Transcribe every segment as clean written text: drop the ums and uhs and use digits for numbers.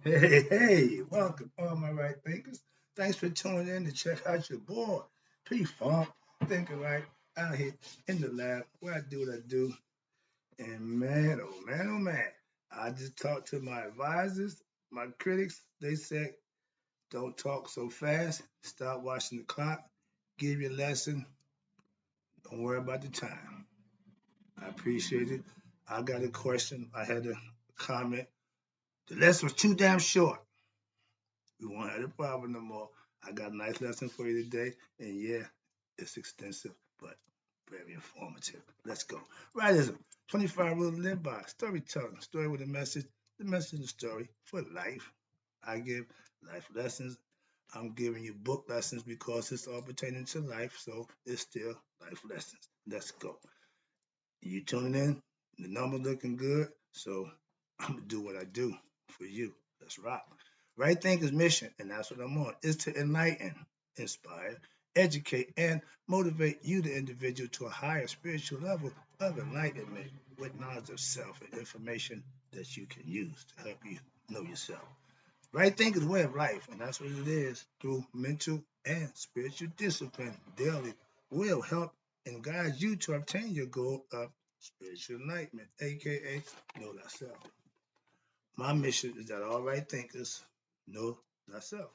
Hey, welcome, all my right thinkers. Thanks for tuning in to check out your boy, P Funk, thinking right out here in the lab where I do what I do. And man, oh man, oh man, I just talked to my advisors, my critics. They said, don't talk so fast, stop watching the clock, give your lesson, don't worry about the time. I appreciate it. I got a question, I had a comment. The lesson was too damn short. We won't have a problem no more. I got a nice lesson for you today, and yeah, it's extensive, but very informative. Let's go. Rightism, 25 rules to live by. Storytelling, story with a message. The message of the story for life. I give life lessons. I'm giving you book lessons because it's all pertaining to life, so it's still life lessons. Let's go. You tuning in? The number looking good, so I'm gonna do what I do for you. Let's rock. Right Thinker's mission, and that's what I'm on, is to enlighten, inspire, educate, and motivate you, the individual, to a higher spiritual level of enlightenment with knowledge of self and information that you can use to help you know yourself. Right Thinker's way of life, and that's what it is, through mental and spiritual discipline daily, will help and guide you to obtain your goal of spiritual enlightenment, aka know thyself. My mission is that all right thinkers know thyself.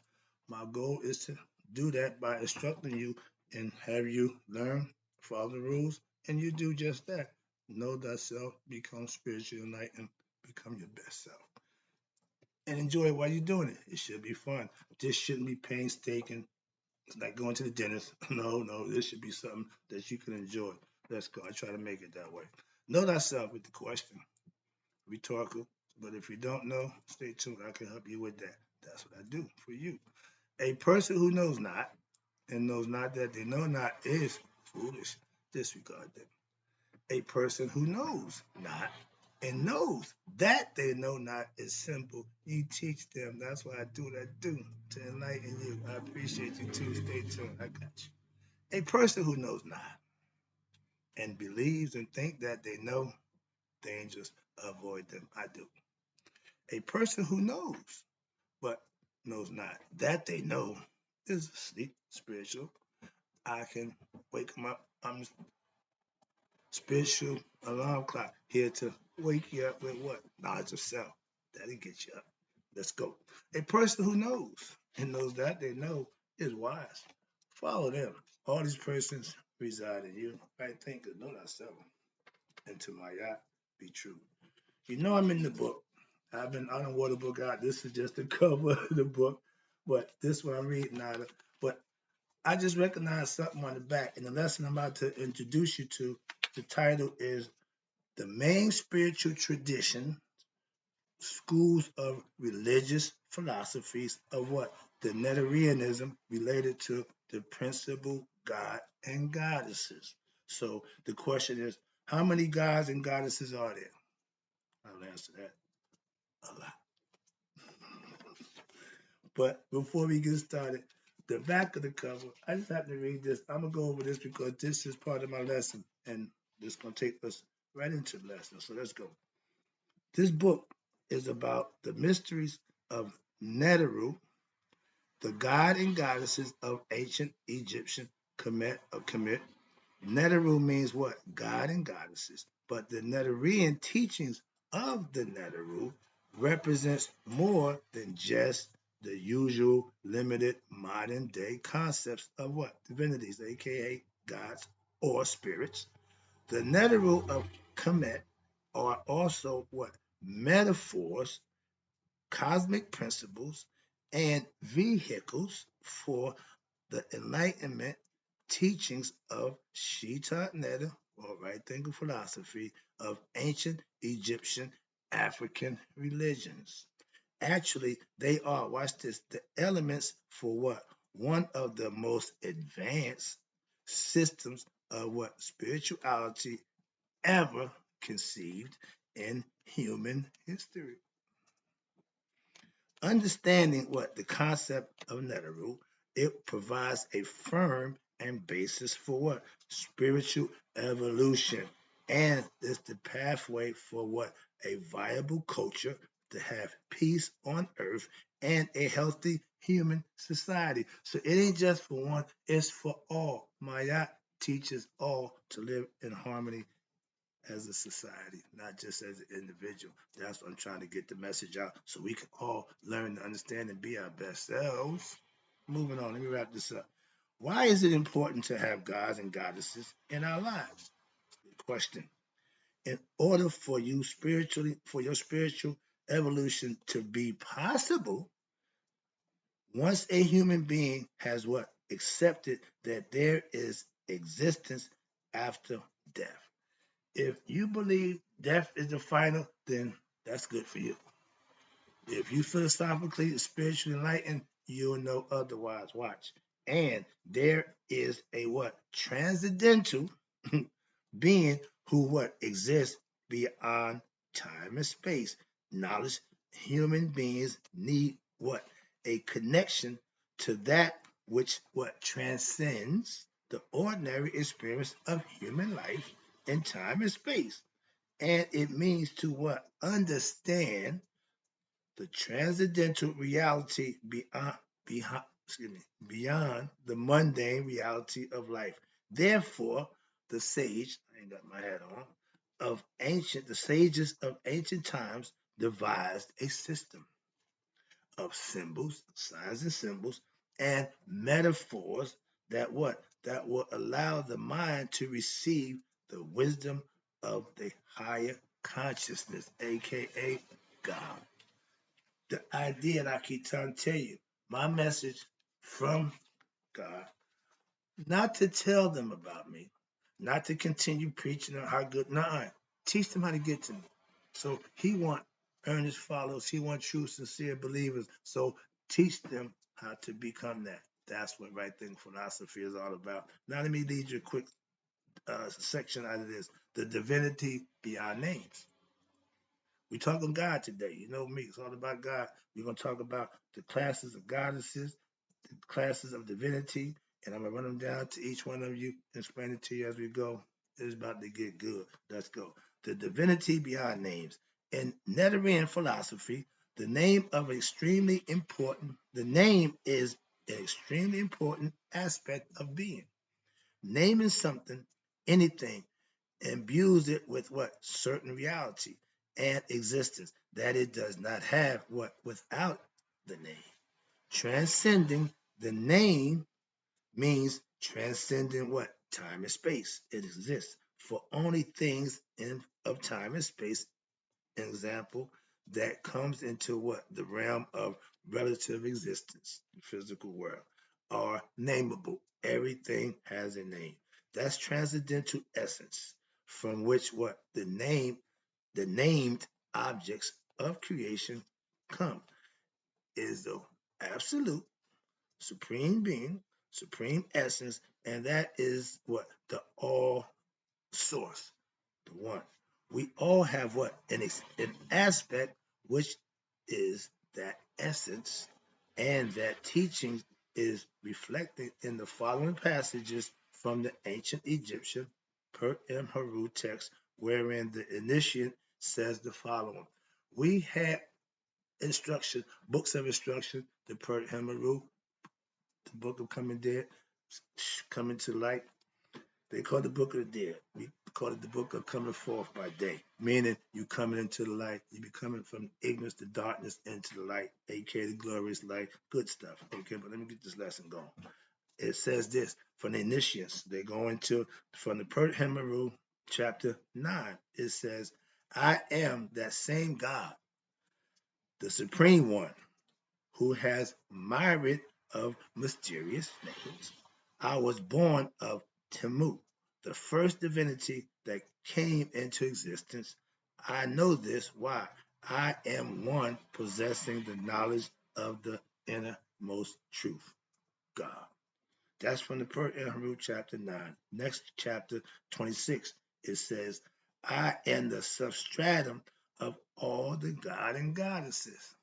My goal is to do that by instructing you and have you learn, follow the rules, and you do just that. Know thyself, become spiritually enlightened, become your best self. And enjoy it while you're doing it. It should be fun. This shouldn't be painstaking. It's like going to the dentist. No, no, this should be something that you can enjoy. Let's go. I try to make it that way. Know thyself with the question. Rhetorical. But if you don't know, stay tuned. I can help you with that. That's what I do for you. A person who knows not and knows not that they know not is foolish. Disregard them. A person who knows not and knows that they know not is simple. You teach them. That's why I do what I do to enlighten you. I appreciate you too. Stay tuned. I got you. A person who knows not and believes and think that they know dangers, avoid them. I do. A person who knows but knows not that they know is asleep spiritual. I can wake them up. I'm spiritual alarm clock here to wake you up with what? Knowledge of self. That'll get you up. Let's go. A person who knows and knows that they know is wise. Follow them. All these persons reside in you. I think know thyself. And to my yacht, be true. You know I'm in the book. I don't wore the book out. This is just the cover of the book. But this one I'm reading out of. But I just recognized something on the back. And the lesson I'm about to introduce you to, the title is The Main Spiritual Tradition, Schools of Religious Philosophies of what? The Netarianism related to the principal God and goddesses. So the question is, how many gods and goddesses are there? I'll answer that a lot. But before we get started, the back of the cover, I just have to read this. I'm going to go over this because this is part of my lesson, and this is going to take us right into the lesson. So let's go. This book is about the mysteries of Neteru, the god and goddesses of ancient Egyptian Kemet. Neteru means what? God and goddesses. But the Netarian teachings of the Neteru represents more than just the usual limited modern day concepts of what? Divinities, aka gods or spirits. The Neteru of Kemet are also what? Metaphors, cosmic principles, and vehicles for the Enlightenment teachings of Shita Netta, or right thinking philosophy, of ancient Egyptian African religions. Actually, they are, watch this, the elements for what? One of the most advanced systems of what? Spirituality ever conceived in human history. Understanding what the concept of Neteru, it provides a firm and basis for what? Spiritual evolution. And it's the pathway for what? A viable culture to have peace on earth and a healthy human society. So it ain't just for one, it's for all. Mayat teaches all to live in harmony as a society, not just as an individual. That's what I'm trying to get the message out so we can all learn to understand and be our best selves. Moving on, let me wrap this up. Why is it important to have gods and goddesses in our lives? Question. In order for your spiritual evolution to be possible, once a human being has what? Accepted that there is existence after death. If you believe death is the final, then that's good for you. If you philosophically and spiritually enlightened, you'll know otherwise. Watch. And there is a what? Transcendental being who what? Exists beyond time and space. Knowledge, human beings need what? A connection to that which what transcends the ordinary experience of human life in time and space. And it means to what? Understand the transcendental reality beyond the mundane reality of life. Therefore, the sage, I ain't got my hat on, the sages of ancient times devised a system of symbols, signs and symbols, and metaphors that what? That will allow the mind to receive the wisdom of the higher consciousness, aka God. The idea that I keep trying to tell you, my message from God, not to tell them about me, not to continue preaching on how good, nah, teach them how to get to me. So he want earnest followers, he want true, sincere believers. So teach them how to become that. That's what right thing philosophy is all about. Now let me lead you a quick section out of this. The divinity beyond names. We're talking God today. You know me, it's all about God. We're going to talk about the classes of goddesses, the classes of divinity, and I'm going to run them down to each one of you and explain it to you as we go. It's about to get good. Let's go. The divinity beyond names. In Netarian philosophy, the name is an extremely important aspect of being. Naming something, anything, imbues it with what? Certain reality and existence that it does not have what? Without the name. Transcending the name means transcending what? Time and space. It exists for only things of time and space. An example that comes into what? The realm of relative existence, the physical world, are nameable. Everything has a name. That's transcendental essence from which what? The named objects of creation come is the absolute supreme being, supreme essence, and that is what? The all source, the one. We all have what? An aspect which is that essence, and that teaching is reflected in the following passages from the ancient Egyptian Per Haru text, wherein the initiate says the following. We had instruction, books of instruction, the Per Haru, the book of coming dead, coming to light. They call it the book of the dead. We call it the book of coming forth by day, meaning you coming into the light. You be coming from ignorance to darkness into the light, aka the glorious light. Good stuff. Okay, but let me get this lesson going. It says this from the initiates. They go into from the Per Hemaru chapter 9. It says, I am that same God, the supreme one, who has myriad of mysterious names. I was born of Temu, the first divinity that came into existence. I know this. Why? I am one possessing the knowledge of the innermost truth, God. That's from the Per Haru chapter 9. Next chapter 26, it says, I am the substratum of all the God and goddesses.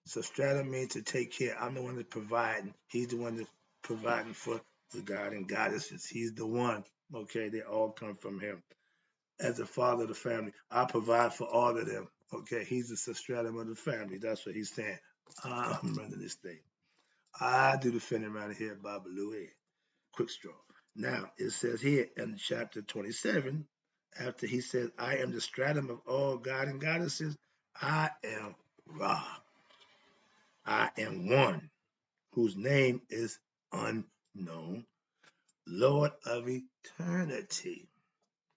Substratum means to take care. I'm the one that's providing. He's the one that's providing for the God and goddesses. He's the one. Okay, they all come from him. as the father of the family. I provide for all of them. Okay, he's the substratum of the family. That's what he's saying. I'm running this thing. I do the finning around here, Baba Louie. Quick straw. Now, it says here in chapter 27, after he says, I am the stratum of all God and goddesses, I am Ra. I am one whose name is unknown, Lord of eternity.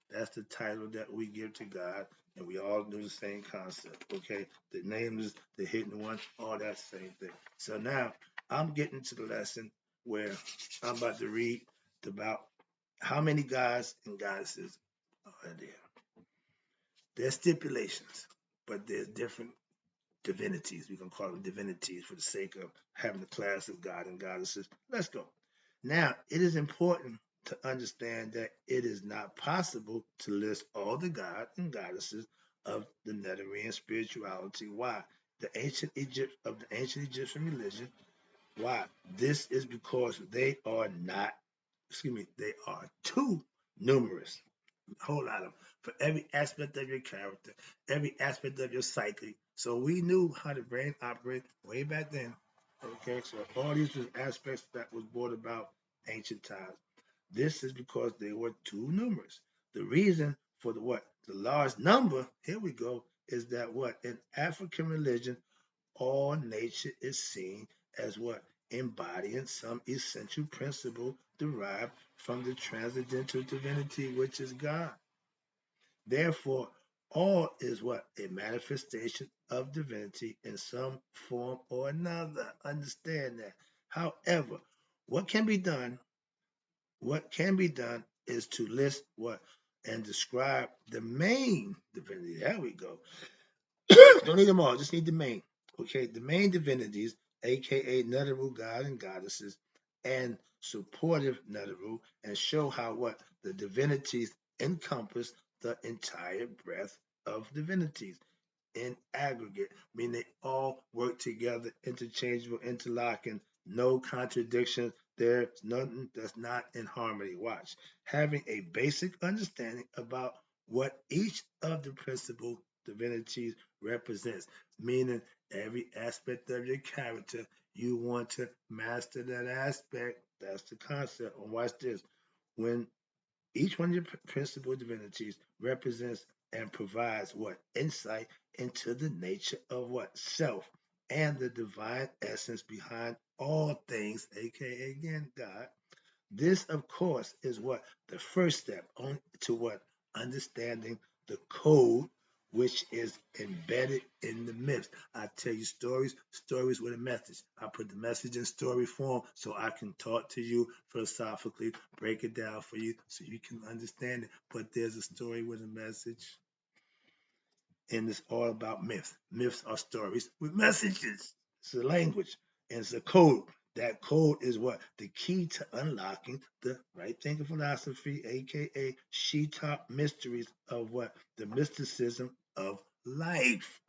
That's the title that we give to God, and we all do the same concept, okay? The name is the hidden one, all that same thing. So now I'm getting to the lesson where I'm about to read about how many gods and goddesses are there. There's stipulations, but there's different divinities. We can call them divinities for the sake of having the class of God and goddesses. Let's go. Now, it is important to understand that it is not possible to list all the gods and goddesses of the Netherrean spirituality. Why? The ancient Egyptian religion. Why? This is because they are not, they are too numerous, a whole lot of them, for every aspect of your character, every aspect of your psyche. So we knew how the brain operates way back then. Okay, so all these was aspects that was brought about ancient times. This is because they were too numerous. The reason for the what? The large number, here we go, is that what? In African religion, all nature is seen as what? Embodying some essential principle derived from the transcendental divinity, which is God. Therefore, all is what? A manifestation of divinity in some form or another. Understand that. However, what can be done? What can be done is to list what and describe the main divinity. There we go. Don't need them all, just need the main. Okay, the main divinities, aka Neteru god and goddesses, and supportive Neteru, and show how what the divinities encompass the entire breadth of divinities in aggregate, meaning they all work together, interchangeable, interlocking, no contradictions. There's nothing that's not in harmony. Watch. Having a basic understanding about what each of the principal divinities represents, meaning every aspect of your character, you want to master that aspect. That's the concept. And watch this. When each one of your principal divinities represents and provides what? Insight into the nature of what? Self and the divine essence behind all things, aka again, God. This, of course, is what? The first step on to what? Understanding the code which is embedded in the myths. I tell you stories with a message. I put the message in story form so I can talk to you philosophically, break it down for you so you can understand it. But there's a story with a message, and it's all about myths. Myths are stories with messages. It's a language and it's a code. That code is what? The key to unlocking the right thinking philosophy, aka she taught mysteries of what? The mysticism of life,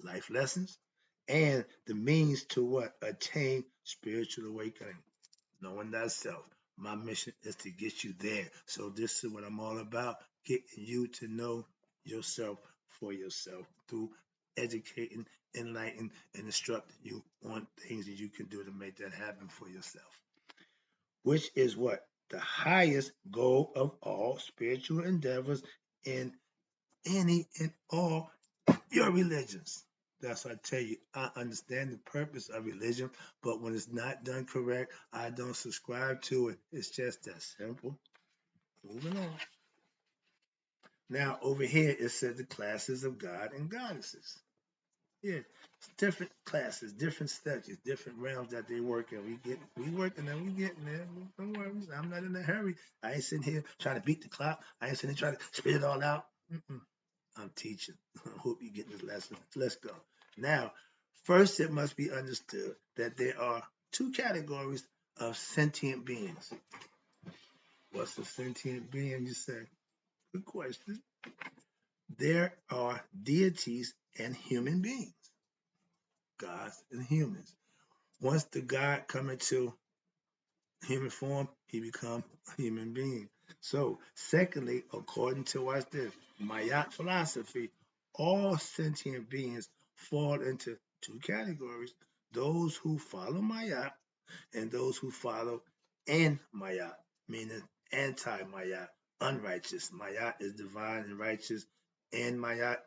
life lessons, and the means to what? Attain spiritual awakening, knowing thyself. My mission is to get you there. So this is what I'm all about, getting you to know yourself for yourself through educating, enlightening, and instructing you on things that you can do to make that happen for yourself. Which is what? The highest goal of all spiritual endeavors in any and all your religions. That's what I tell you. I understand the purpose of religion, but when it's not done correct, I don't subscribe to it. It's just that simple. Moving on. Now, over here, it says the classes of God and goddesses. Yeah, it's different classes, different stages, different realms that they work in. We working and we getting there. Don't worry, I'm not in a hurry. I ain't sitting here trying to beat the clock. I ain't sitting here trying to spit it all out. I'm teaching. I hope you get this lesson. Let's go. Now, first, it must be understood that there are two categories of sentient beings. What's a sentient being, you say? Good question. There are deities and human beings, gods and humans. Once the God come into human form, he become a human being. So, secondly, according to watch this, Mayat philosophy, all sentient beings fall into two categories: those who follow Mayat and those who follow in Mayat, meaning anti-Mayat, unrighteous. Mayat is divine and righteous. In Mayat,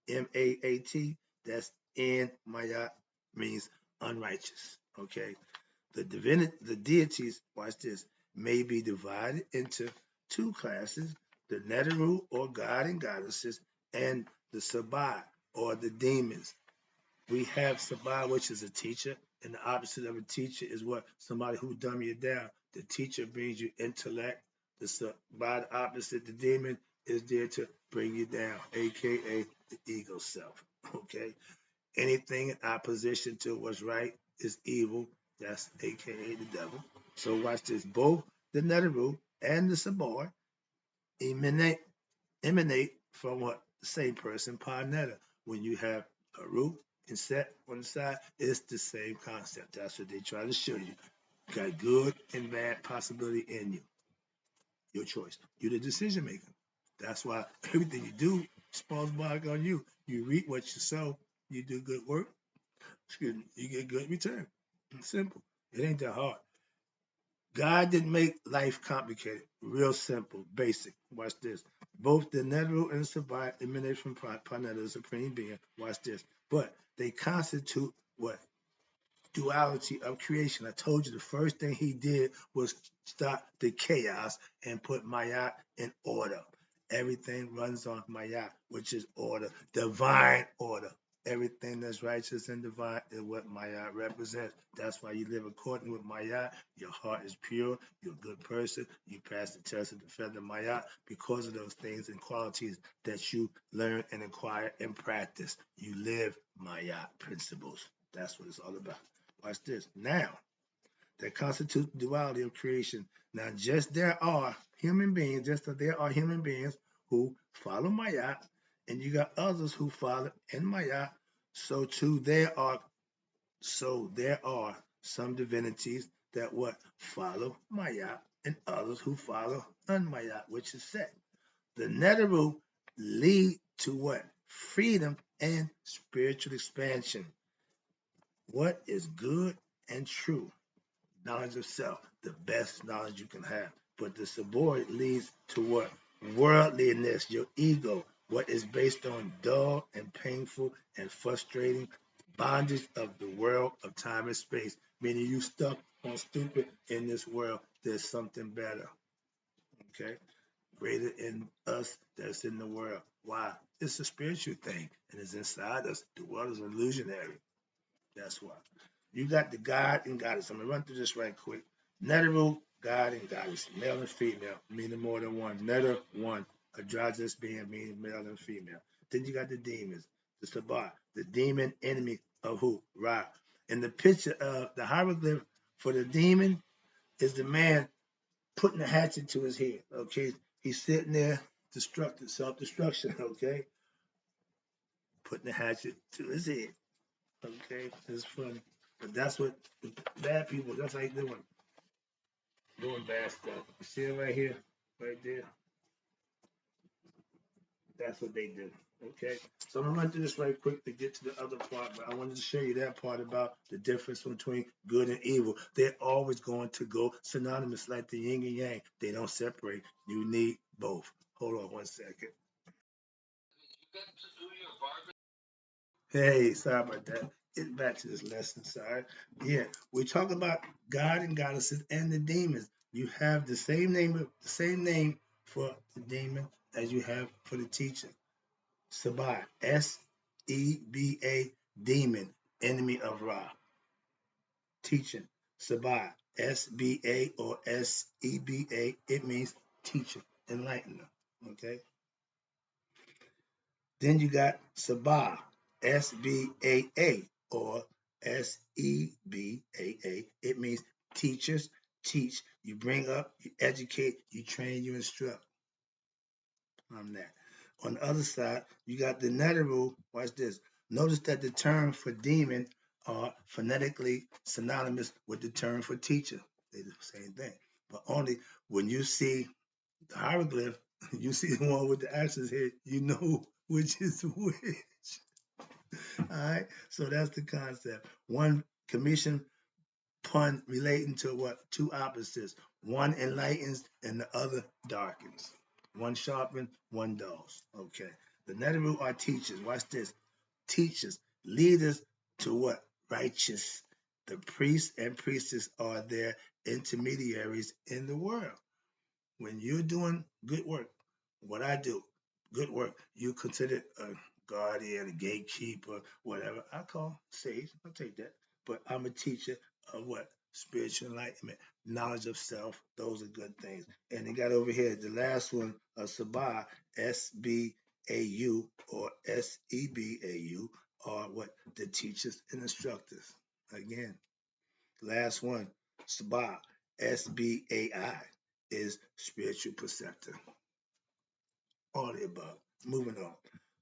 Anmaat, that's in Mayat means unrighteous. Okay, the deities, watch this, may be divided into two classes: the Neteru, or god and goddesses, and the Sabai, or the demons. We have Sabai, which is a teacher, and the opposite of a teacher is what? Somebody who dumb you down. The teacher brings you intellect. The Sabai, the opposite, the demon, is there to bring you down, aka the ego self. Okay? Anything in opposition to what's right is evil. That's aka the devil. So watch this. Both the Neteru and the Sabai emanate from what? The same person, Parnetta. When you have a root and set on the side, it's the same concept. That's what they try to show you. You got good and bad possibility in you. Your choice. You're the decision maker. That's why everything you do falls back on you. You reap what you sow. You do good work. Excuse me. You get good return. It's simple. It ain't that hard. God didn't make life complicated. Real simple, basic. Watch this. Both the Neteru and the Sabai emanate from Panetta, the supreme being. Watch this. But they constitute what? Duality of creation. I told you the first thing he did was stop the chaos and put Maya in order. Everything runs on Maya, which is order, divine order. Everything that's righteous and divine is what Maya represents. That's why you live according with Maya. Your heart is pure. You're a good person. You pass the test of the feather Maya because of those things and qualities that you learn and acquire and practice. You live Maya principles. That's what it's all about. Watch this. Now, that constitutes duality of creation. Now, just there are human beings, just that there are human beings who follow Maya, and you got others who follow in Maya. So there are some divinities that what follow Maya, and others who follow un-Maya, which is set. The Neteru lead to what? Freedom and spiritual expansion. What is good and true? Knowledge of self, the best knowledge you can have. But the subordinate leads to what? Worldliness, your ego, what is based on dull and painful and frustrating bondage of the world of time and space, meaning you stuck on stupid in this world. There's something better, okay? Greater in us that's in the world. Why? It's a spiritual thing, and it's inside us. The world is illusionary. That's why. You got the God and goddess. I'm gonna run through this right quick. Neteru, God and goddess, male and female, meaning more than one. Neter, one, androgynous being, meaning male and female. Then you got the demons, the Sabbat, the demon enemy of who? Ra. And the picture of the hieroglyph for the demon is the man putting a hatchet to his head. Okay, he's sitting there, destructive, self-destruction. Okay, putting the hatchet to his head. Okay, it's funny. But that's what the bad people, that's how they doing bad stuff. You see it right here, right there? That's what they do. Okay, so I'm gonna run through this right quick to get to the other part, but I wanted to show you that part about the difference between good and evil. They're always going to go synonymous, like the yin and yang. They don't separate. You need both. Hold on one second. Hey, sorry about that. Getting back to this lesson, sorry. Yeah, we're talking about God and goddesses and the demons. You have the same name for the demon as you have for the teacher. Seba, Seba, demon, enemy of Ra. Teaching, Seba, Sba or Seba, it means teacher, enlightener. Okay. Then you got Sabah, Sbaa or Sebaa. It means teachers teach. You bring up, you educate, you train, you instruct. On that. On the other side, you got the Neteru. Watch this. Notice that the term for demon are phonetically synonymous with the term for teacher. They're the same thing. But only when you see the hieroglyph You see the one with the axis head, you know which is which. All right. So that's the concept. One commission pun relating to what? Two opposites. One enlightens and the other darkens. One sharpens, one dulls. Okay. The Neteru are teachers. Watch this. Teachers, leaders to what? Righteous. The priests and priestess are their intermediaries in the world. When you're doing good work, what I do, good work, you consider a guardian, a gatekeeper, whatever. I call sage. I'll take that. But I'm a teacher of what? Spiritual enlightenment, knowledge of self. Those are good things. And they got over here the last one, Sabah, SBAU or SEBAU, are what? The teachers and instructors. Again, last one, SBA, SBAI, is spiritual preceptor. All the above. Moving on.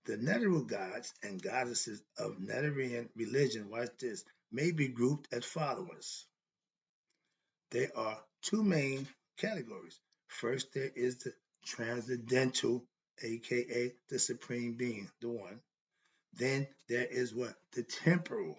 The Neteru gods and goddesses of Netarian religion, watch this, may be grouped as followers. There are two main categories. First, there is the transcendental, aka the supreme being, the one. Then there is what? The temporal,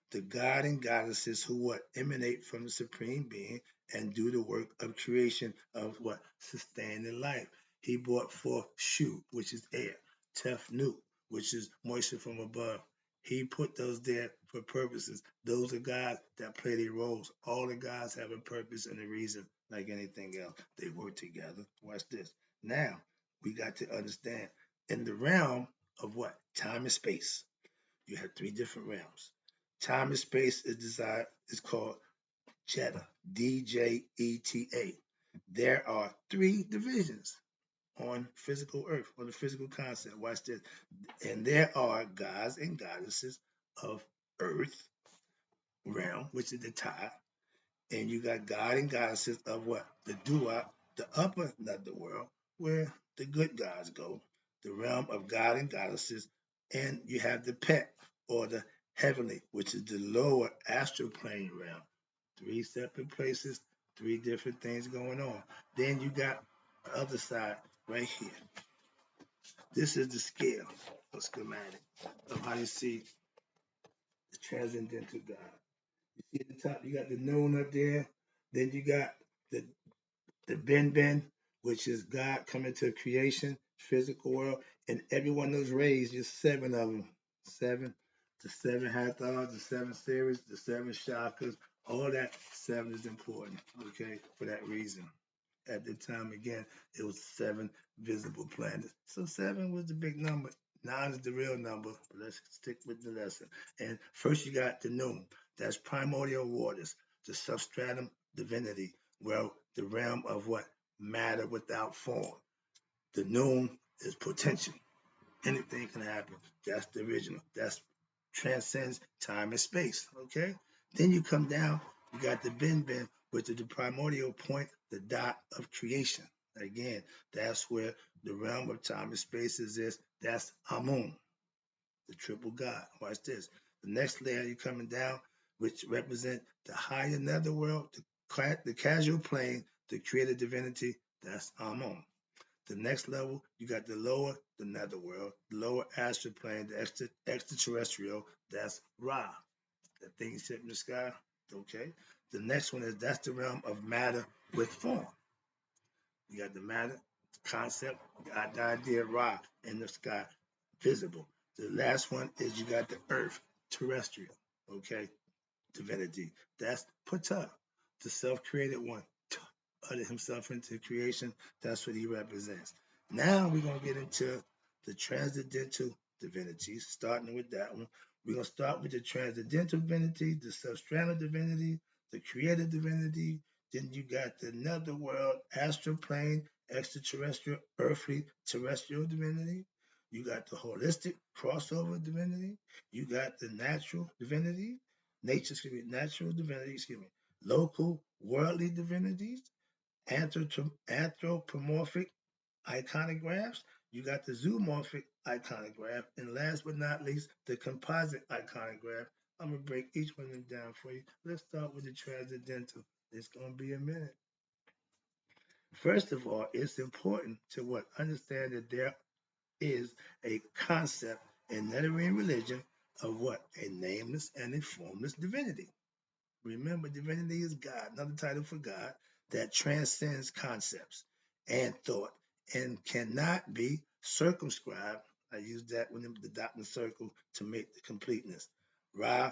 the god and goddesses who what emanate from the supreme being and do the work of creation of what sustaining life. He brought forth Shu, which is air, Tefnut, which is moisture from above. He put those there for purposes. Those are gods that play their roles. All the gods have a purpose and a reason, like anything else. They work together. Watch this. Now we got to understand in the realm of what time and space. You have three different realms. Time and space is called Jetta, DJETA. There are three divisions on physical earth, on the physical concept. Watch this. And there are gods and goddesses of earth realm, which is the top, and you got God and goddesses of what? The Dua, the upper netherworld, where the good gods go, the realm of God and goddesses, and you have the Pet, or the heavenly, which is the lower astral plane realm. Three separate places, three different things going on. Then you got the other side right here. This is the scale or schematic of how you see the transcendental God. You see at the top, you got the noon up there. Then you got the Ben, which is God coming to creation, physical world, and every one of those rays, just seven of them. Seven, the seven hathars, the seven series, the seven chakras, all that seven is important, okay, for that reason. At the time, again, it was seven visible planets. So seven was the big number. Nine is the real number, but let's stick with the lesson. And first you got the noon. That's primordial waters, the substratum divinity, well, the realm of what? Matter without form. The noon is potential. Anything can happen. That's the original. That's transcends time and space. Okay? Then you come down, you got the Ben, which is the primordial point, the dot of creation. Again, that's where the realm of time and space is. That's Amun, the triple God. Watch this. The next layer you're coming down, which represent the higher netherworld, the casual plane, the created divinity, that's Amun. The next level, you got the lower, the netherworld, the lower astral plane, the extraterrestrial, that's Ra. That thing sitting in the sky, okay? The next one is that's the realm of matter with form. You got the matter concept, got the idea of Ra in the sky, visible. The last one is you got the earth, terrestrial, okay? Divinity. That's Ptah, the self-created one. Uttered himself into creation. That's what he represents. Now we're going to get into the transcendental divinities, starting with that one. We're going to start with the transcendental divinity, the substrantal divinity, the creative divinity. Then you got the netherworld, astral plane, extraterrestrial, earthly, terrestrial divinity. You got the holistic crossover divinity. You got the natural divinity, natural divinity, local, worldly divinities, anthropomorphic iconographs. You got the zoomorphic iconograph, and last but not least, the composite iconograph. I'm gonna break each one of them down for you. Let's start with the transcendental. It's gonna be a minute. First of all, it's important to what understand that there is a concept in Netherlands religion of what a nameless and a formless divinity. Remember, divinity is God, another title for God that transcends concepts and thought and cannot be circumscribed. I use that when the dot in the circle to make the completeness. Ra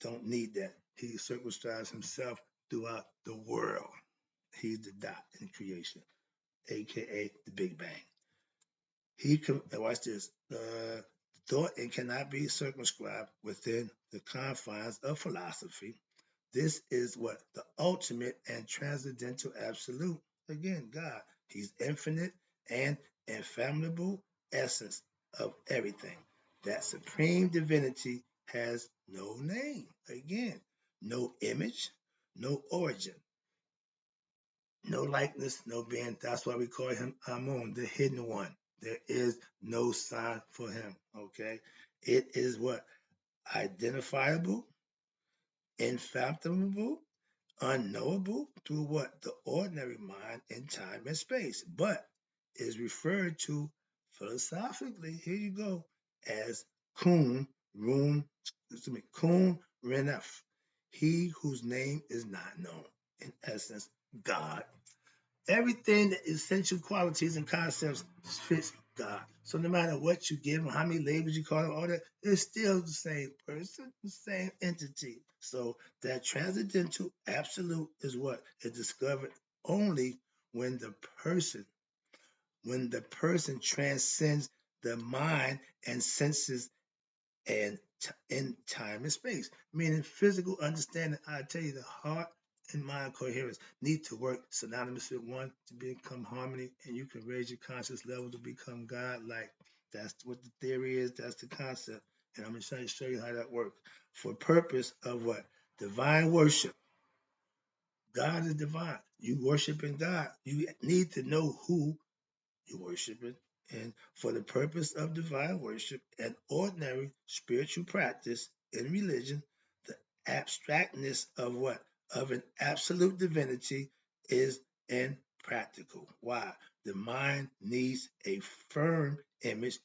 don't need that. He circumscribes himself throughout the world. He's the dot in creation, aka the Big Bang. He can watch this. Thought and cannot be circumscribed within the confines of philosophy. This is what the ultimate and transcendental absolute. Again, God. He's infinite and infathomable essence of everything. That supreme divinity has no name. Again, no image, no origin, no likeness, no being. That's why we call him Amun, the hidden one. There is no sign for him. Okay. It is what? Identifiable, infathomable, unknowable through what? The ordinary mind in time and space, but is referred to philosophically, here you go, as Kun, Run, Kun Renef, he whose name is not known. In essence, God. Everything that essential qualities and concepts fits God. So no matter what you give him, how many labels you call him, all that, it's still the same person, the same entity. So that transcendental absolute is what is discovered only when the person, transcends the mind and senses and in time and space, meaning physical understanding. I tell you, the heart and mind coherence need to work synonymous with one to become harmony, and you can raise your conscious level to become God-like. That's what the theory is. That's the concept, and I'm going to show you how that works. For purpose of what? Divine worship. God is divine. You worshiping God. You need to know who you worship it. And for the purpose of divine worship and ordinary spiritual practice in religion, the abstractness of what? Of an absolute divinity is impractical. Why? The mind needs a firm image.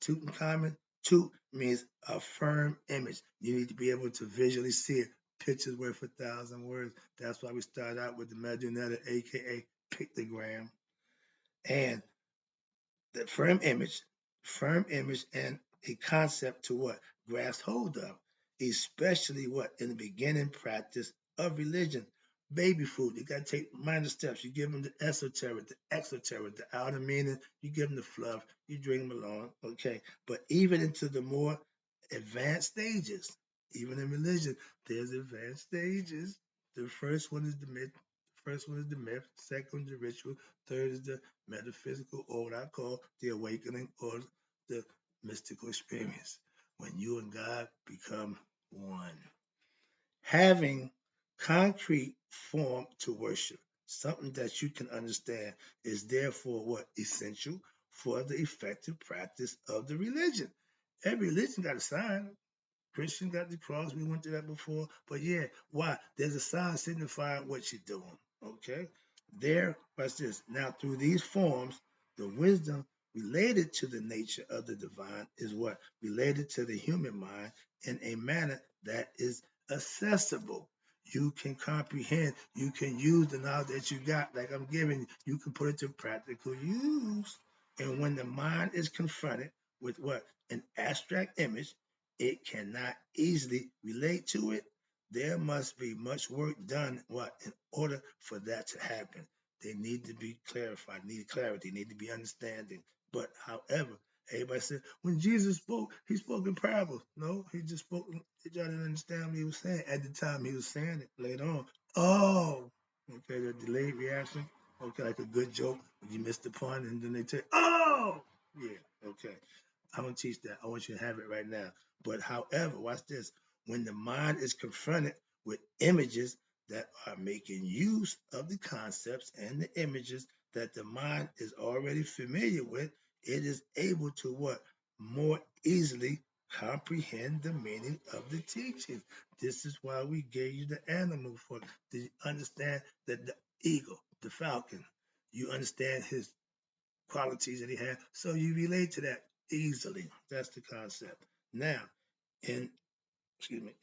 Tutankhamun, Tut means a firm image. You need to be able to visually see it. Pictures worth 1,000 words. That's why we start out with the Medunetta, aka pictogram. And the firm image and a concept to what? Grasp hold of, especially what? In the beginning practice of religion. Baby food, you got to take minor steps. You give them the esoteric, the exoteric, the outer meaning. You give them the fluff. You bring them along, okay? But even into the more advanced stages, even in religion, there's advanced stages. The first one is the myth. First one is the myth. Second one is the ritual. Third is the metaphysical, or what I call the awakening or the mystical experience. When you and God become one. Having concrete form to worship, something that you can understand, is therefore what? Essential for the effective practice of the religion. Every religion got a sign. Christian got the cross. We went through that before. But yeah, why? There's a sign signifying what you're doing. Okay? There, watch this. Now, through these forms, the wisdom related to the nature of the divine is what? Related to the human mind in a manner that is accessible. You can comprehend, you can use the knowledge that you got, like I'm giving you, you can put it to practical use. And when the mind is confronted with what? An abstract image, it cannot easily relate to it. There must be much work done what in order for that to happen. They need to be clarified, need clarity, need to be understanding. But however, everybody said when Jesus spoke, he spoke in parables. No, he just spoke. Y'all didn't understand what he was saying at the time he was saying it. Later on, oh, okay, the delayed reaction. Okay, like a good joke when you missed the pun and then they say, oh, yeah, okay. I don't teach that. I want you to have it right now. But however, watch this. When the mind is confronted with images that are making use of the concepts and the images that the mind is already familiar with, it is able to what? More easily comprehend the meaning of the teachings. This is why we gave you the animal for to understand that the ego. the falcon. You understand his qualities that he had, so you relate to that easily. That's the concept. Now, in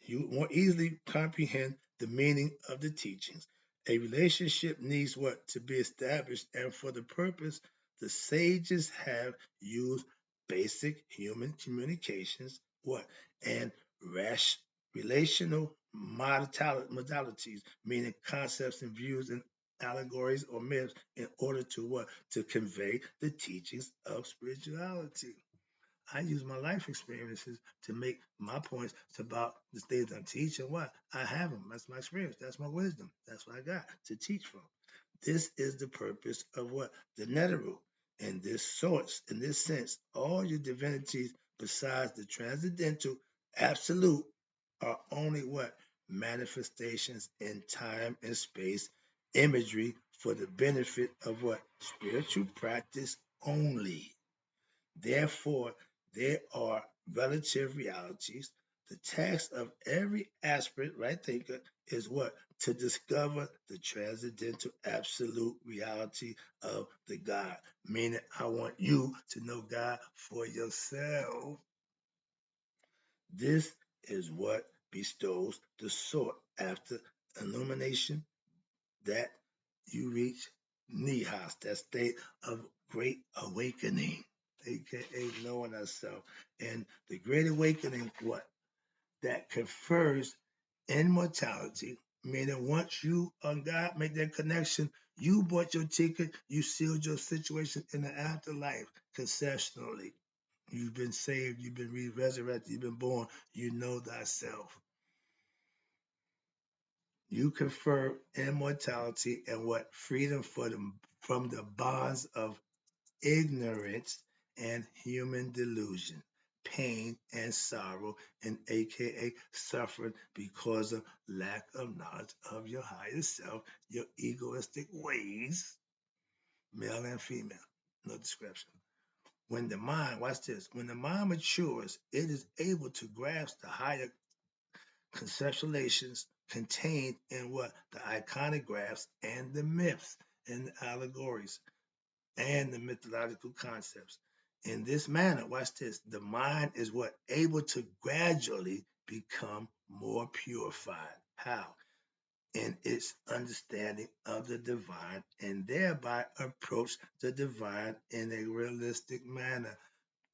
you more easily comprehend the meaning of the teachings. A relationship needs what? To be established, and for the purpose, the sages have used basic human communications, what? And rash, relational modalities, meaning concepts and views and allegories or myths, in order to what? To convey the teachings of spirituality. I use my life experiences to make my points about the things I'm teaching. What? I have them. That's my experience. That's my wisdom. That's what I got to teach from. This is the purpose of what? The Neteru. In this source, in this sense, all your divinities besides the transcendental absolute are only what? Manifestations in time and space, imagery for the benefit of what? Spiritual practice only. Therefore, there are relative realities. The task of every aspirant right thinker is what? To discover the transcendental absolute reality of the God. Meaning, I want you to know God for yourself. This is what bestows the sought after illumination that you reach nihas, that state of great awakening, aka knowing ourselves. And the great awakening, what? That confers immortality, meaning once you on God make that connection, you bought your ticket, you sealed your situation in the afterlife conceptually. You've been saved, you've been resurrected, you've been born, you know thyself. You confer immortality and what? Freedom from the bonds of ignorance and human delusion, pain and sorrow, and aka suffering because of lack of knowledge of your higher self, your egoistic ways, male and female, no description. When the mind, watch this, when the mind matures, it is able to grasp the higher conceptualizations contained in what? The iconographs and the myths and the allegories and the mythological concepts. In this manner, watch this, the mind is what? Able to gradually become more purified. How? In its understanding of the divine and thereby approach the divine in a realistic manner.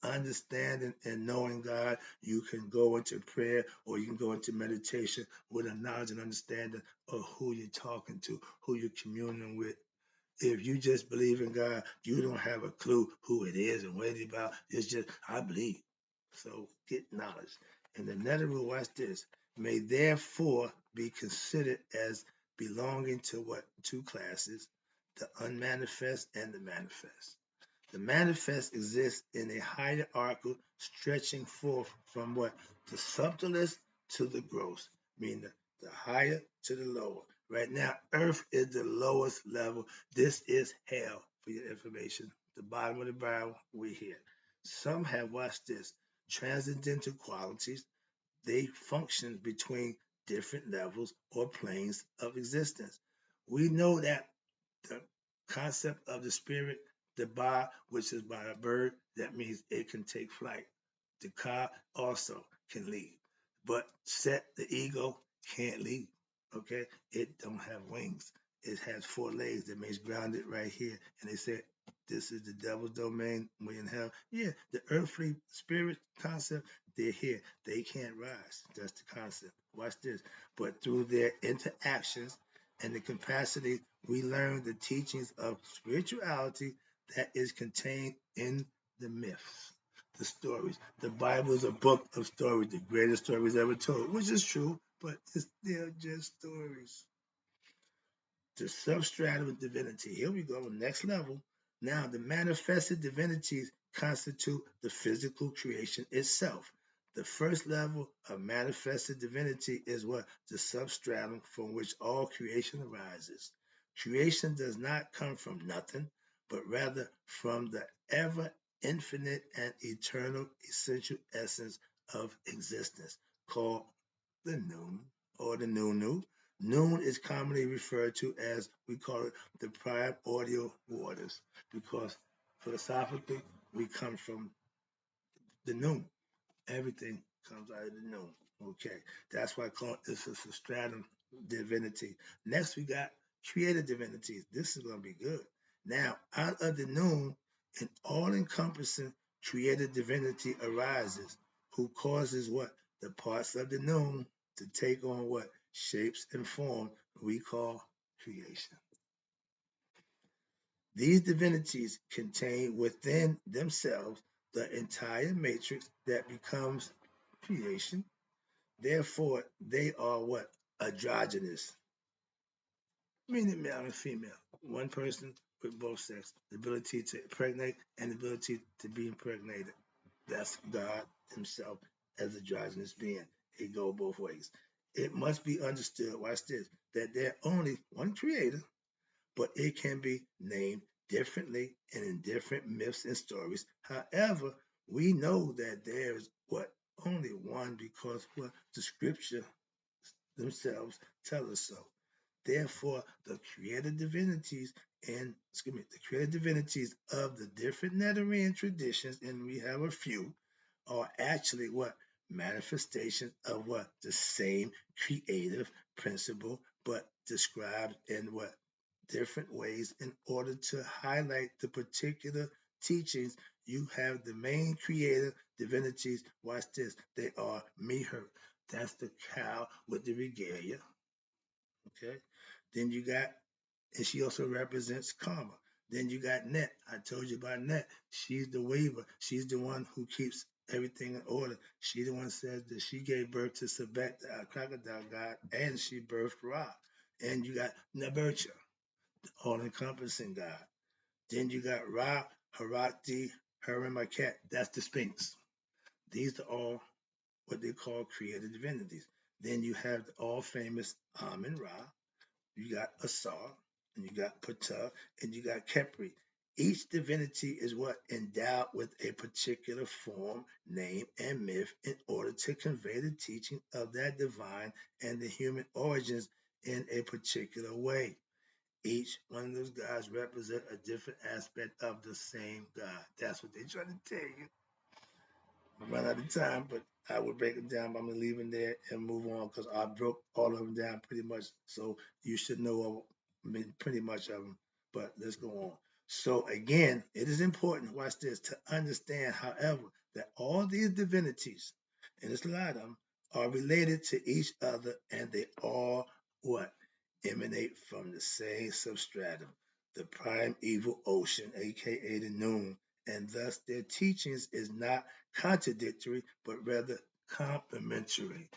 Understanding and knowing God, you can go into prayer or you can go into meditation with a knowledge and understanding of who you're talking to, who you're communing with. If you just believe in God, you don't have a clue who it is and what it's about. It's just, I believe. So get knowledge. And the Netherul, watch this, may therefore be considered as belonging to what? Two classes, the unmanifest and the manifest. The manifest exists in a hierarchy stretching forth from what? The subtlest to the gross, meaning the higher to the lower. Right now, earth is the lowest level. This is hell, for your information. The bottom of the barrel, we're here. Some have watched this. Transcendental qualities, they function between different levels or planes of existence. We know that the concept of the spirit, the ba, which is by a bird, that means it can take flight. The ka also can leave. But set, the ego, can't leave. Okay? It don't have wings. It has four legs. That means grounded right here. And they said, this is the devil's domain. We in hell. Yeah, the earthly spirit concept, they're here. They can't rise. That's the concept. Watch this. But through their interactions and the capacity, we learn the teachings of spirituality that is contained in the myths, the stories. The Bible is a book of stories, the greatest stories ever told, which is true, but they're just stories. The substratum of divinity. Here we go, next level. Now, the manifested divinities constitute the physical creation itself. The first level of manifested divinity is what? The substratum from which all creation arises. Creation does not come from nothing, but rather from the ever infinite and eternal essential essence of existence, called the Noon or the Nunu. Noon is commonly referred to as, we call it, the primordial waters, because philosophically we come from the noon. Everything comes out of the noon. Okay, that's why I call it this is a stratum divinity. Next, we got creative divinities. This is going to be good. Now, out of the noon, an all-encompassing creative divinity arises, who causes what the parts of the noon to take on what shapes and form we call creation. These divinities contain within themselves the entire matrix that becomes creation. Therefore, they are what? Androgynous, meaning male and female. One person with both sexes, the ability to impregnate and the ability to be impregnated. That's God Himself as a androgynous being. It goes both ways. It must be understood, watch this, that there only one creator, but it can be named differently and in different myths and stories. However, we know that there's what? Only one, because what the scripture themselves tell us so. Therefore, the created divinities the created divinities of the different Netherlands traditions, and we have a few, are actually what? Manifestations of what? The same creative principle, but described in what? Different ways in order to highlight the particular teachings. You have the main creative divinities. Watch this. They are Meher. That's the cow with the regalia. Okay. Then you got, and she also represents karma. Then you got Net. I told you about Net. She's the weaver. She's the one who keeps everything in order. She the one says that she gave birth to Sebek, the crocodile god, and she birthed Ra. And you got Nebercha, the all-encompassing god. Then you got Ra, Harakti, Haramaket. That's the Sphinx. These are all what they call created divinities. Then you have the all famous Amun Ra, you got Asar, and you got Ptah, and you got Khepri. Each divinity is what? Endowed with a particular form, name, and myth in order to convey the teaching of that divine and the human origins in a particular way. Each one of those gods represent a different aspect of the same God. That's what they're trying to tell you. I run out of time, but I would break it down. But I'm gonna leave it there and move on because I broke all of them down pretty much. So you should know pretty much of them. But let's go on. So again, it is important, watch this, to understand, however, that all these divinities, and there's a lot of them, are related to each other, and they all what? Emanate from the same substratum, the primeval ocean, aka the noon, and thus their teachings is not contradictory, but rather complementary.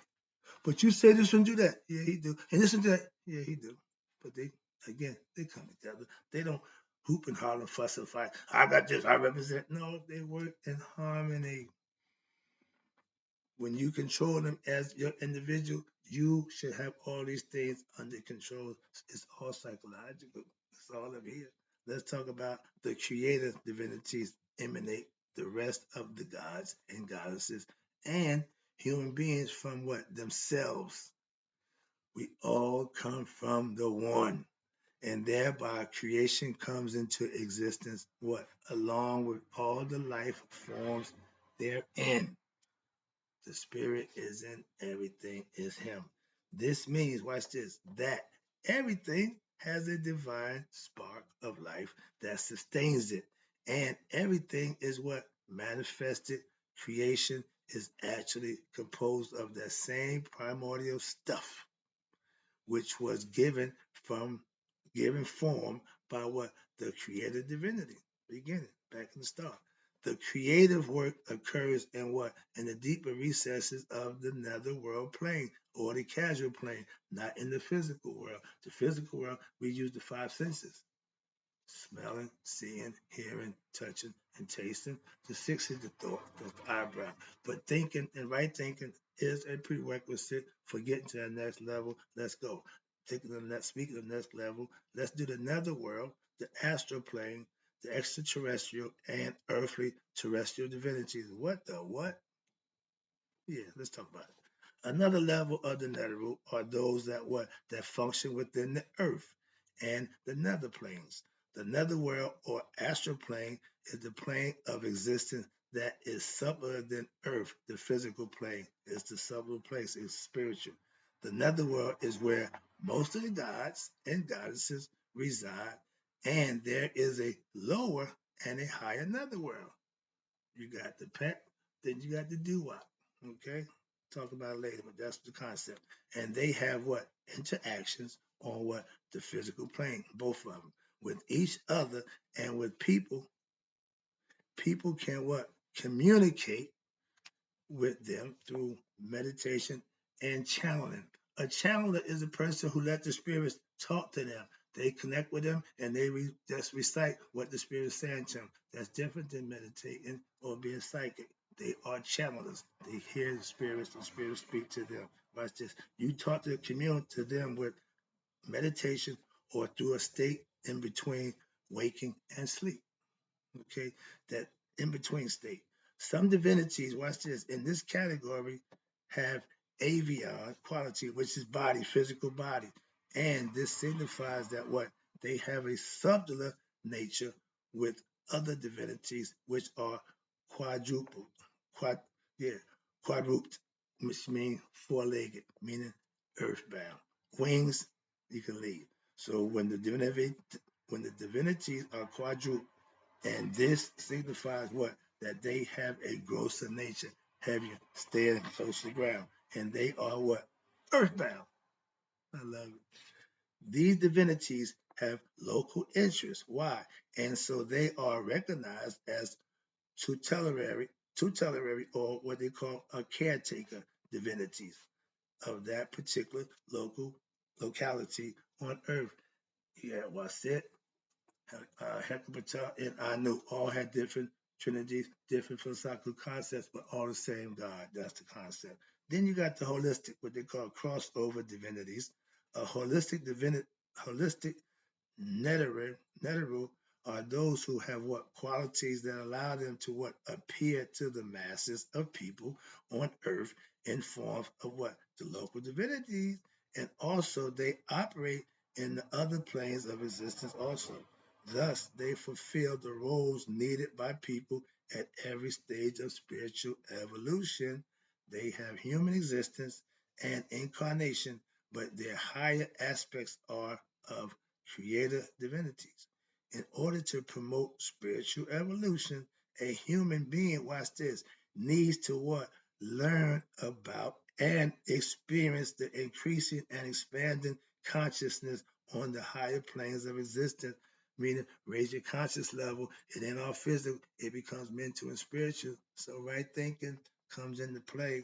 But you say this one do that, yeah, he do, and this one do that, yeah, he do. But they come together. They don't hoop and holler, fuss and fight. I got this, I represent. No, they work in harmony. When you control them as your individual, you should have all these things under control. It's all psychological. It's all up here. Let's talk about the creative divinities emanate the rest of the gods and goddesses and human beings from what? Themselves. We all come from the one. And thereby creation comes into existence, what? Along with all the life forms therein. The spirit is in everything is him. This means, watch this, that everything has a divine spark of life that sustains it. And everything is what manifested creation is actually composed of that same primordial stuff which was from given form by what? The creative divinity. Beginning, back in the start. The creative work occurs in what? In the deeper recesses of the netherworld plane or the causal plane, not in the physical world. The physical world, we use the five senses: smelling, seeing, hearing, touching, and tasting. The sixth is the thought, the eyebrow. But thinking and right thinking is a prerequisite for getting to the next level. Let's go. Speaking of the next level, let's do the netherworld, the astral plane, the extraterrestrial, and earthly terrestrial divinities. What the what? Yeah, let's talk about it. Another level of the netherworld are those that function within the earth and the nether planes. The netherworld or astral plane is the plane of existence that is subtler than earth. The physical plane is the subtler place, it's spiritual. The netherworld is where most of the gods and goddesses reside, and there is a lower and a higher netherworld. You got the pet, then you got the doo-wop. Okay? Talk about it later, but that's the concept. And they have what? Interactions on what? The physical plane, both of them. With each other and with people, people can what? Communicate with them through meditation and channeling. A channeler is a person who let the spirits talk to them. They connect with them and they just recite what the spirit is saying to them. That's different than meditating or being psychic. They are channelers. They hear the spirits speak to them. Watch this. You talk to commune to them with meditation or through a state in between waking and sleep. Okay, that in between state. Some divinities, watch this, in this category have avion quality, which is body, physical body. And this signifies that what? They have a subtler nature with other divinities, which are quadruple, quad, yeah, quadruped, which means four-legged, meaning earthbound. Wings, you can leave. So when the divinities are quadrupled, and this signifies what? That they have a grosser nature, heavier, staying close to the ground. And they are what? Earthbound. I love it. These divinities have local interests. Why? And so they are recognized as tutelary, or what they call a caretaker divinities of that particular locality on earth. Yeah, Wasit, Hecate, and Anu all had different trinities, different philosophical concepts, but all the same God. That's the concept. Then you got the holistic, what they call crossover divinities. A holistic Neteru are those who have what qualities that allow them to what appear to the masses of people on earth in form of what the local divinities, and also they operate in the other planes of existence also. Thus, they fulfill the roles needed by people at every stage of spiritual evolution. They have human existence and incarnation, but their higher aspects are of creator divinities. In order to promote spiritual evolution, a human being, watch this, needs to what? Learn about and experience the increasing and expanding consciousness on the higher planes of existence, meaning raise your conscious level. It ain't all physical, it becomes mental and spiritual. So right thinking comes into play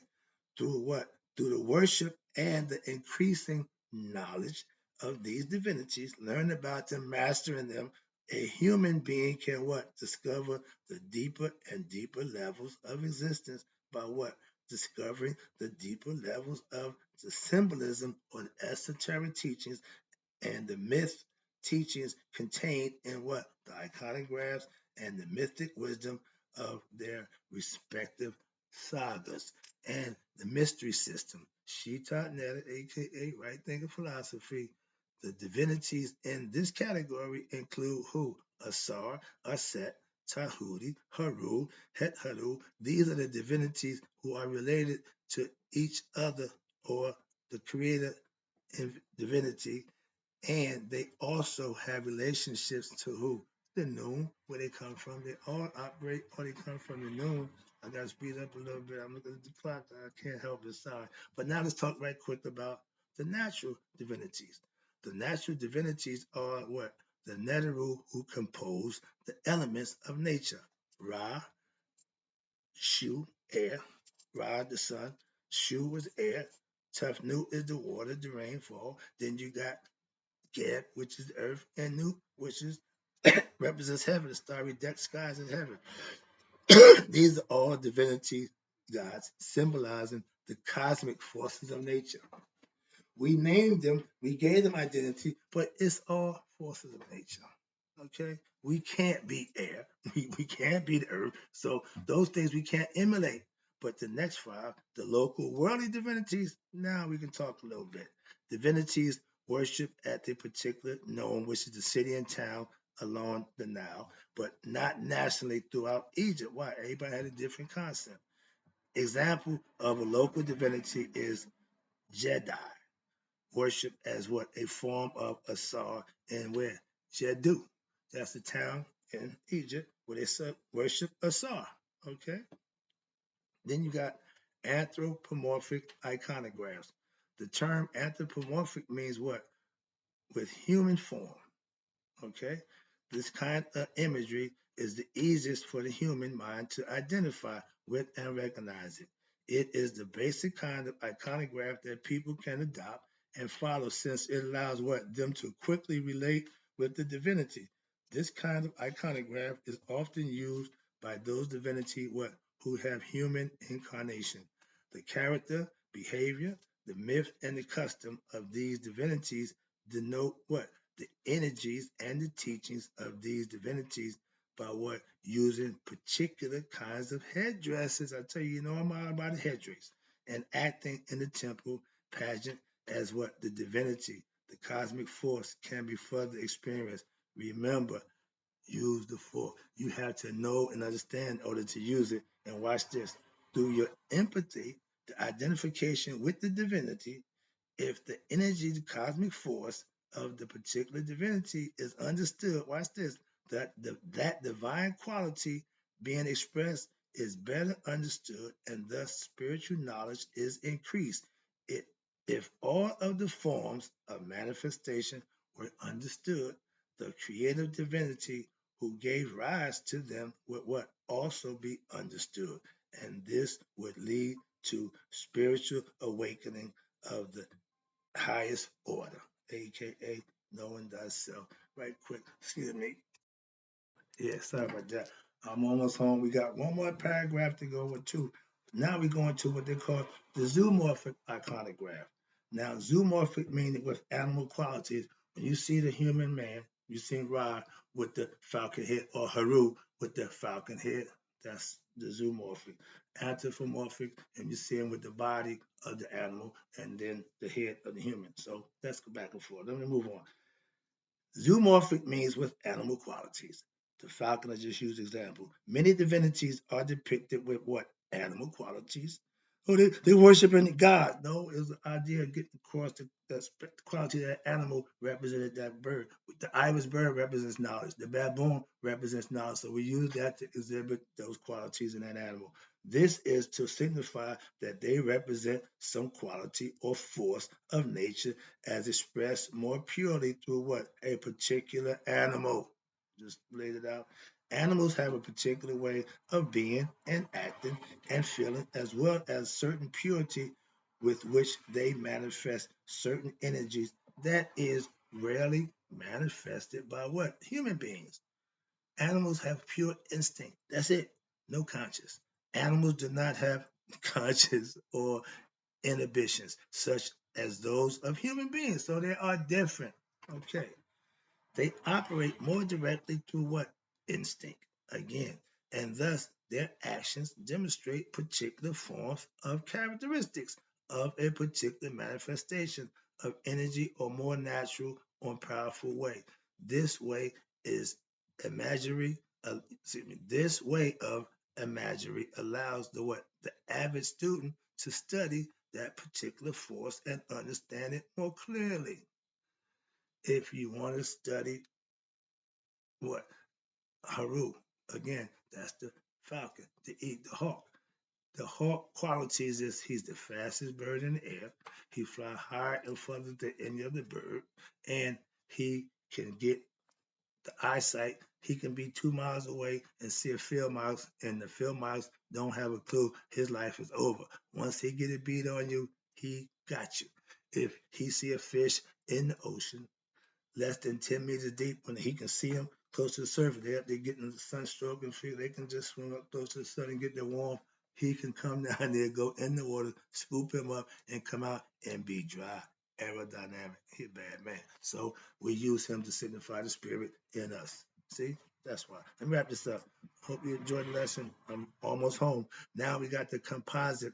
through what? Through the worship and the increasing knowledge of these divinities, learn about them, mastering them. A human being can what? Discover the deeper and deeper levels of existence by what? Discovering the deeper levels of the symbolism or the esoteric teachings and the myth teachings contained in what? The iconographs and the mystic wisdom of their respective sagas. And the mystery system. She taught Netta, aka right thinking philosophy. The divinities in this category include who? Asar, Aset, Tahuti, Haru, Het Haru. These are the divinities who are related to each other or the creator divinity, and they also have relationships to who? The noon, where they come from. They all operate or they come from the noon. I got to speed up a little bit. I'm looking at the clock. I can't help it. Sorry. But now let's talk right quick about the natural divinities. The natural divinities are what? The Neteru who compose the elements of nature. Ra, Shu, air. Ra, the sun. Shu was air. Tufnu is the water, the rainfall. Then you got Geb, which is earth, and Nu, which is represents heaven, the starry decked skies in heaven. These are all divinity gods symbolizing the cosmic forces of nature. We named them, we gave them identity, but it's all forces of nature. Okay? We can't be air. We can't be the earth. So those things we can't emulate. But the next five, the local worldly divinities, now we can talk a little bit. Divinities worshipped at the particular known, which is the city and town along the Nile, but not nationally throughout Egypt. Why? Everybody had a different concept. Example of a local divinity is Jedi, worshipped as what? A form of Asar in where? Jeddu. That's the town in Egypt where they worship Asar. Okay? Then you got anthropomorphic iconographs. The term anthropomorphic means what? With human form. Okay? This kind of imagery is the easiest for the human mind to identify with and recognize it. It is the basic kind of iconograph that people can adopt and follow since it allows what them to quickly relate with the divinity. This kind of iconograph is often used by those divinity what who have human incarnation. The character, behavior, the myth, and the custom of these divinities denote what the energies and the teachings of these divinities by what using particular kinds of headdresses. I tell you, you know I'm all about the headdress and acting in the temple pageant as what the divinity, the cosmic force can be further experienced. Remember, use the force. You have to know and understand in order to use it. And watch this through your empathy, the identification with the divinity, if the energy, the cosmic force of the particular divinity is understood, watch this, that divine quality being expressed is better understood and thus spiritual knowledge is increased. It, if all of the forms of manifestation were understood, the creative divinity who gave rise to them would what also be understood. And this would lead to spiritual awakening of the highest order, aka knowing thyself. Right quick, excuse me. Yeah, sorry about that. I'm almost home. We got one more paragraph to go with two. Now we're going to what they call the zoomorphic iconograph. Now, zoomorphic meaning with animal qualities. When you see the human man, you see Ra with the falcon head or Haru with the falcon head. That's the zoomorphic. Anthropomorphic, and you see him with the body of the animal and then the head of the human. So let's go back and forth. Let me move on. Zoomorphic means with animal qualities. The falcon I just used example. Many divinities are depicted with what? Animal qualities. Oh, they worshiping God. No, it was the idea of getting across the quality of that animal represented that bird. The ibis bird represents knowledge. The baboon represents knowledge. So we use that to exhibit those qualities in that animal. This is to signify that they represent some quality or force of nature as expressed more purely through what? A particular animal. Just laid it out. Animals have a particular way of being and acting and feeling, as well as certain purity with which they manifest certain energies that is rarely manifested by what? Human beings. Animals have pure instinct. That's it. No conscious. Animals do not have conscious or inhibitions, such as those of human beings. So they are different. Okay. They operate more directly through what? Instinct. Again. And thus their actions demonstrate particular forms of characteristics of a particular manifestation of energy or more natural or powerful way. This way is imagery. This way of imagery allows the what? The avid student to study that particular force and understand it more clearly. If you want to study what? Haru. Again, that's the falcon, the hawk. The hawk qualities is he's the fastest bird in the air. He fly higher and further than any other bird, and he can get the eyesight. He can be 2 miles away and see a field mouse, and the field mouse don't have a clue. His life is over. Once he get a beat on you, he got you. If he see a fish in the ocean, less than 10 meters deep, when he can see them close to the surface. They're getting the sunstroke and feel they can just swim up close to the sun and get their warmth. He can come down there, go in the water, scoop him up, and come out and be dry, aerodynamic. He's a bad man. So we use him to signify the spirit in us. See? That's why. Let me wrap this up. Hope you enjoyed the lesson. I'm almost home. Now we got the composite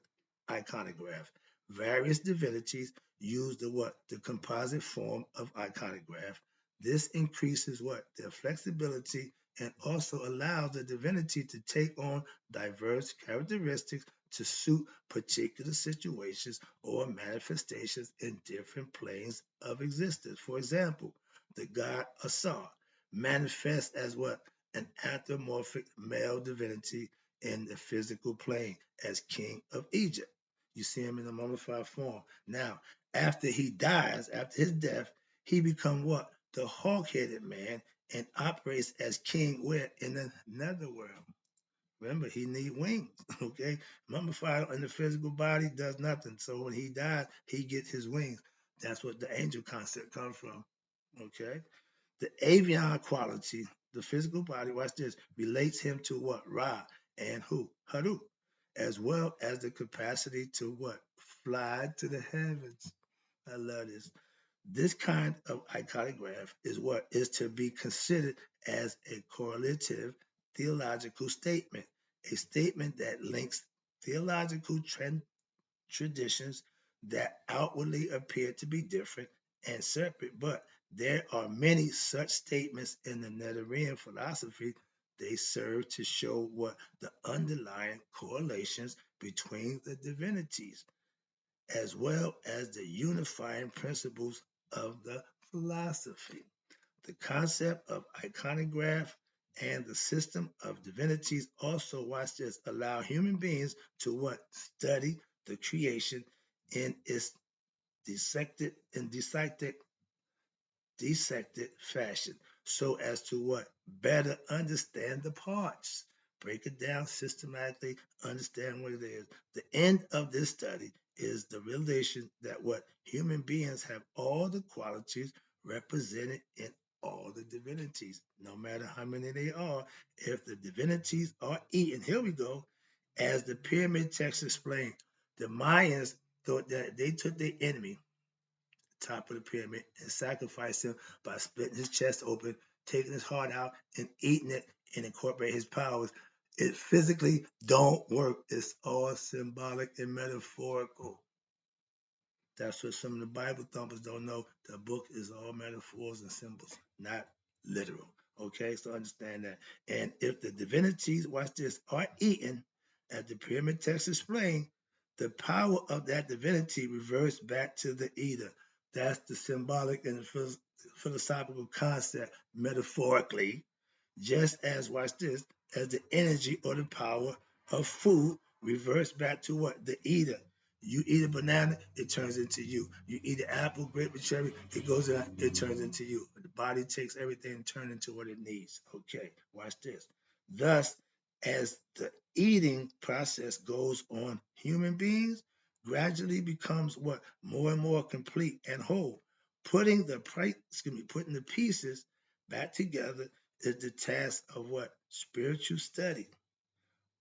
iconograph. Various divinities use the what? The composite form of iconograph. This increases what? Their flexibility and also allows the divinity to take on diverse characteristics to suit particular situations or manifestations in different planes of existence. For example, the god Asar manifests as what? An anthropomorphic male divinity in the physical plane as king of Egypt. You see him in the mummified form. Now, after he dies, after his death, he becomes what? The hawk-headed man and operates as king where? In the netherworld. Remember, he need wings, okay? Mummified in the physical body does nothing. So when he dies, he gets his wings. That's what the angel concept comes from, okay? The avian quality, the physical body, watch this, relates him to what? Ra and who? Haru, as well as the capacity to what? Fly to the heavens. I love this. This kind of iconograph is what is to be considered as a correlative theological statement, a statement that links theological traditions that outwardly appear to be different and separate, but there are many such statements in the Netherrean philosophy. They serve to show what the underlying correlations between the divinities, as well as the unifying principles of the philosophy. The concept of iconograph and the system of divinities also, watch this, allow human beings to what? Study the creation in its dissected fashion so as to what? Better understand the parts. Break it down systematically, understand what it is. The end of this study is the realization that what? Human beings have all the qualities represented in all the divinities, no matter how many they are. If the divinities are eaten, here we go, as the pyramid text explained, the Mayans thought that they took their enemy, top of the pyramid, and sacrificed him by splitting his chest open, taking his heart out, and eating it and incorporate his powers. It physically don't work. It's all symbolic and metaphorical. That's what some of the Bible thumpers don't know. The book is all metaphors and symbols, not literal. Okay, so understand that. And if the divinities, watch this, are eaten, as the pyramid text explained, the power of that divinity reverts back to the eater. That's the symbolic and the philosophical concept metaphorically, just as, watch this, as the energy or the power of food reverts back to what? The eater. You eat a banana, it turns into you. You eat an apple, grape, or cherry, it goes out, it turns into you. The body takes everything and turns into what it needs. Okay, watch this. Thus, as the eating process goes on, human beings gradually becomes what? More and more complete and whole. Putting the pieces back together is the task of what? Spiritual study.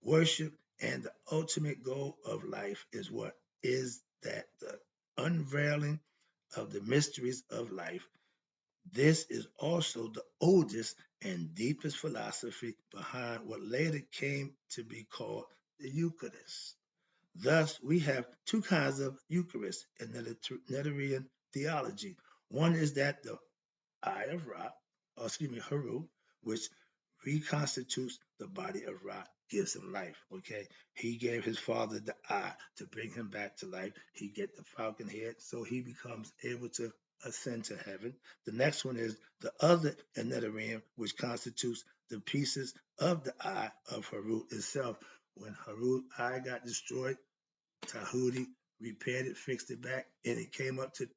Worship and the ultimate goal of life is what? Is that the unveiling of the mysteries of life. This is also the oldest and deepest philosophy behind what later came to be called the Eucharist. Thus, we have two kinds of Eucharist in the Netherrean theology. One is that the Eye of Ra, Haru, which reconstitutes the body of Ra, gives him life. Okay, he gave his father the eye to bring him back to life. He get the falcon head, so he becomes able to ascend to heaven. The next one is the other Netherrean, which constitutes the pieces of the eye of Haru itself. When Haru's eye got destroyed, Tahuti repaired it, fixed it back, and it came up to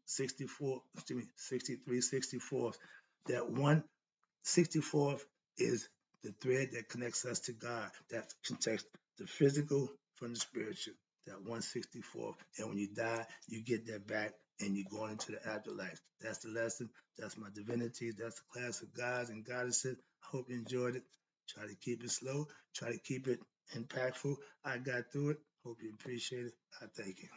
63, 64. That 1/64 is the thread that connects us to God, that connects the physical from the spiritual, that 1/64. And when you die, you get that back and you're going into the afterlife. That's the lesson. That's my divinity. That's the class of gods and goddesses. I hope you enjoyed it. Try to keep it slow. Try to keep it impactful. I got through it. Hope you appreciate it. I thank you.